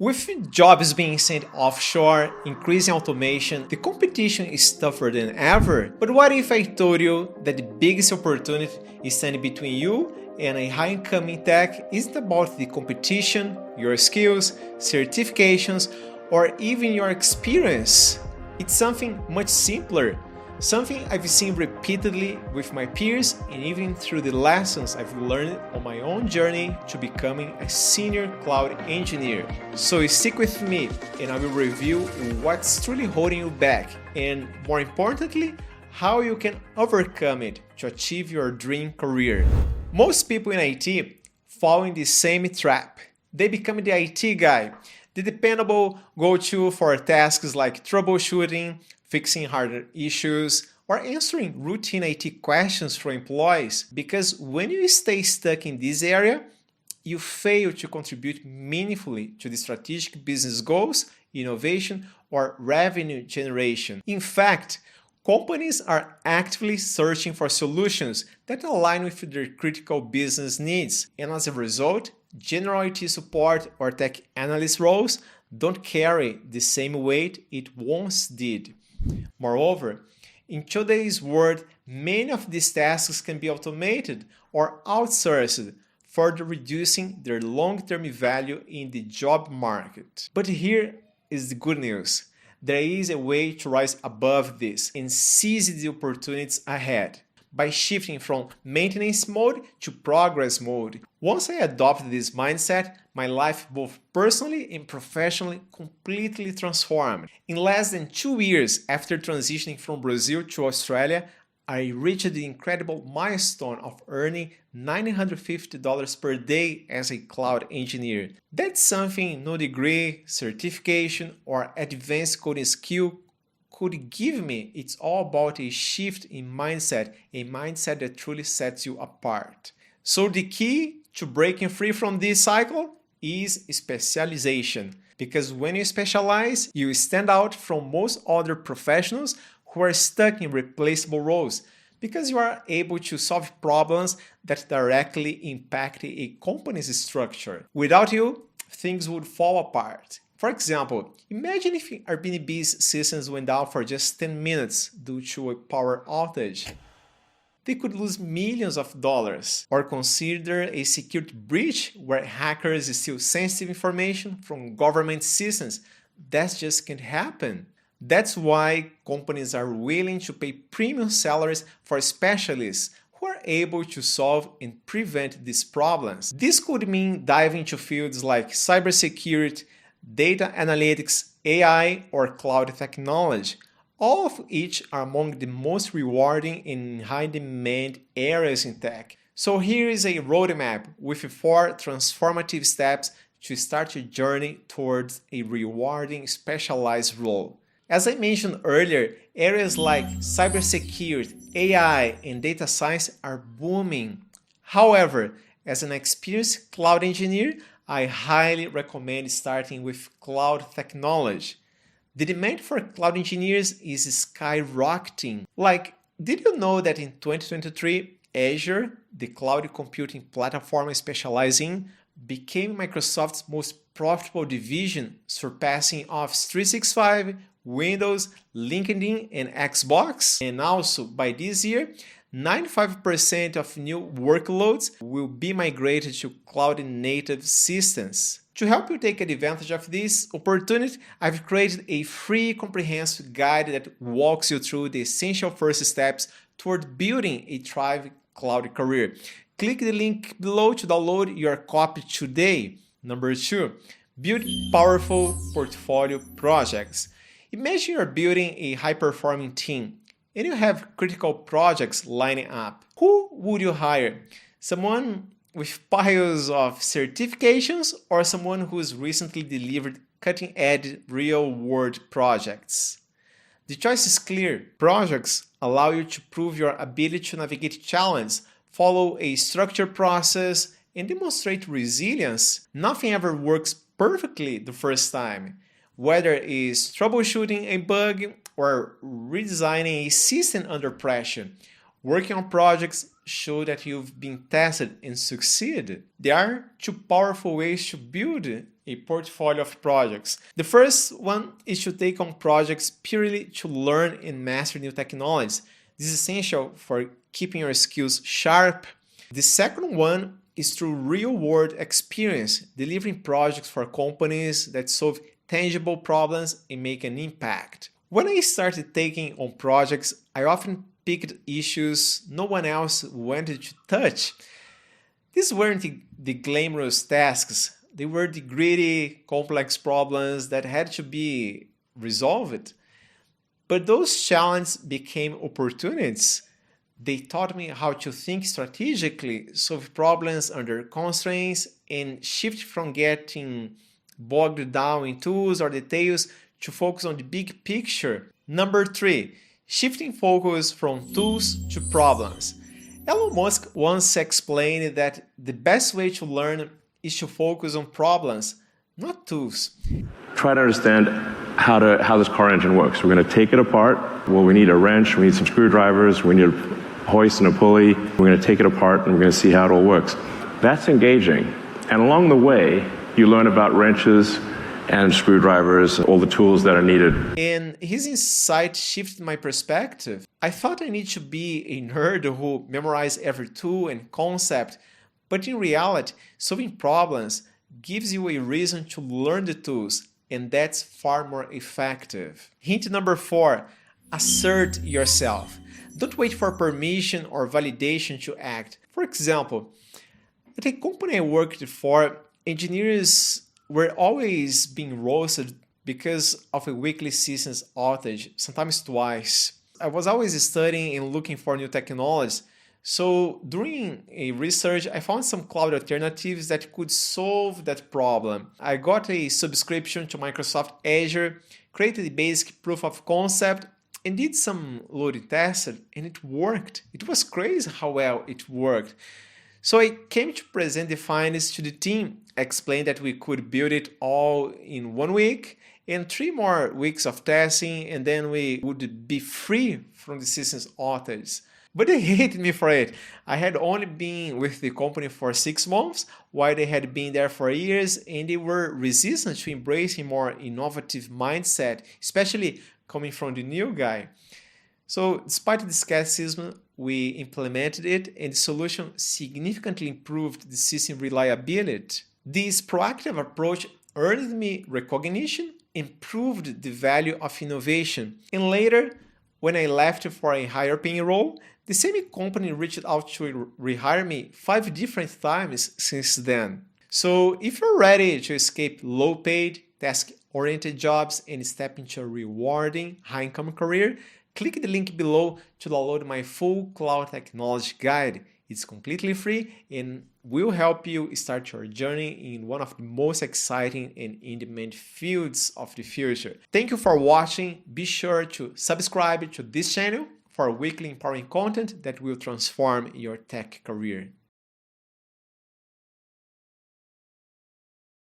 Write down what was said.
With jobs being sent offshore, increasing automation, the competition is tougher than ever. But what if I told you that the biggest opportunity is standing between you and a high-income tech isn't about the competition, your skills, certifications, or even your experience? It's something much simpler. Something I've seen repeatedly with my peers and even through the lessons I've learned on my own journey to becoming a senior cloud engineer. So stick with me and I will review what's truly holding you back and, more importantly, how you can overcome it to achieve your dream career. Most people in IT fall in the same trap. They become the IT guy, the dependable go-to for tasks like troubleshooting, fixing harder issues, or answering routine IT questions from employees, because when you stay stuck in this area, you fail to contribute meaningfully to the strategic business goals, innovation, or revenue generation. In fact, companies are actively searching for solutions that align with their critical business needs, and as a result, general IT support or tech analyst roles don't carry the same weight it once did. Moreover, in today's world, many of these tasks can be automated or outsourced, further reducing their long-term value in the job market. But here is the good news. There is a way to rise above this and seize the opportunities ahead by shifting from maintenance mode to progress mode. Once I adopted this mindset, my life both personally and professionally completely transformed. In less than 2 years after transitioning from Brazil to Australia, I reached the incredible milestone of earning $950 per day as a cloud engineer. That's something no degree, certification, or advanced coding skill could give me. It's all about a shift in mindset, a mindset that truly sets you apart. So the key to breaking free from this cycle is specialization. Because when you specialize, you stand out from most other professionals who are stuck in replaceable roles, because you are able to solve problems that directly impact a company's structure. Without you, things would fall apart. For example, imagine if Airbnb's systems went down for just 10 minutes due to a power outage. They could lose millions of dollars. Or consider a security breach where hackers steal sensitive information from government systems. That just can't happen. That's why companies are willing to pay premium salaries for specialists who are able to solve and prevent these problems. This could mean diving into fields like cybersecurity, data analytics, AI, or cloud technology, all of which are among the most rewarding and high-demand areas in tech. So here is a roadmap with 4 transformative steps to start your journey towards a rewarding specialized role. As I mentioned earlier, areas like cybersecurity, AI, and data science are booming. However, as an experienced cloud engineer, I highly recommend starting with cloud technology. The demand for cloud engineers is skyrocketing. Like, did you know that in 2023, Azure, the cloud computing platform specializing, became Microsoft's most profitable division, surpassing Office 365, Windows, LinkedIn, and Xbox? And also, by this year, 95% of new workloads will be migrated to cloud-native systems. To help you take advantage of this opportunity, I've created a free comprehensive guide that walks you through the essential first steps toward building a thriving cloud career. Click the link below to download your copy today. Number 2, build powerful portfolio projects. Imagine you're building a high-performing team and you have critical projects lining up. Who would you hire? Someone with piles of certifications or someone who's recently delivered cutting-edge real-world projects? The choice is clear. Projects allow you to prove your ability to navigate challenges, follow a structured process, and demonstrate resilience. Nothing ever works perfectly the first time. Whether it's troubleshooting a bug or redesigning a system under pressure, working on projects show that you've been tested and succeeded. There are 2 powerful ways to build a portfolio of projects. The first one is to take on projects purely to learn and master new technologies. This is essential for keeping your skills sharp. The second one is through real-world experience, delivering projects for companies that solve tangible problems and make an impact. When I started taking on projects, I often picked issues no one else wanted to touch. These weren't the glamorous tasks. They were the gritty, complex problems that had to be resolved. But those challenges became opportunities. They taught me how to think strategically, solve problems under constraints, and shift from getting bogged down in tools or details to focus on the big picture. Number 3, shifting focus from tools to problems. Elon Musk once explained that the best way to learn is to focus on problems, not tools. Try to understand how this car engine works. We're going to take it apart. Well, we need a wrench, we need some screwdrivers, we need a hoist and a pulley. We're going to take it apart and we're going to see how it all works. That's engaging. And along the way, you learn about wrenches and screwdrivers, all the tools that are needed. And his insight shifted my perspective. I thought I need to be a nerd who memorized every tool and concept, but in reality, solving problems gives you a reason to learn the tools, and that's far more effective. Hint number 4, assert yourself. Don't wait for permission or validation to act. For example, at a company I worked for, engineers were always being roasted because of a weekly systems outage, sometimes twice. I was always studying and looking for new technologies, so during a research, I found some cloud alternatives that could solve that problem. I got a subscription to Microsoft Azure, created a basic proof of concept, and did some load testing, and it worked. It was crazy how well it worked. So I came to present the findings to the team, explained that we could build it all in 1 week and 3 more weeks of testing, and then we would be free from the systems outage. But they hated me for it. I had only been with the company for 6 months, while they had been there for years, and they were resistant to embracing a more innovative mindset, especially coming from the new guy. So despite the skepticism, we implemented it, and the solution significantly improved the system reliability. This proactive approach earned me recognition, improved the value of innovation, and later, when I left for a higher paying role, the same company reached out to rehire me 5 different times since then. So if you're ready to escape low-paid, task-oriented jobs and step into a rewarding, high-income career, click the link below to download my full cloud technology guide. It's completely free and will help you start your journey in one of the most exciting and in-demand fields of the future. Thank you for watching. Be sure to subscribe to this channel for weekly empowering content that will transform your tech career.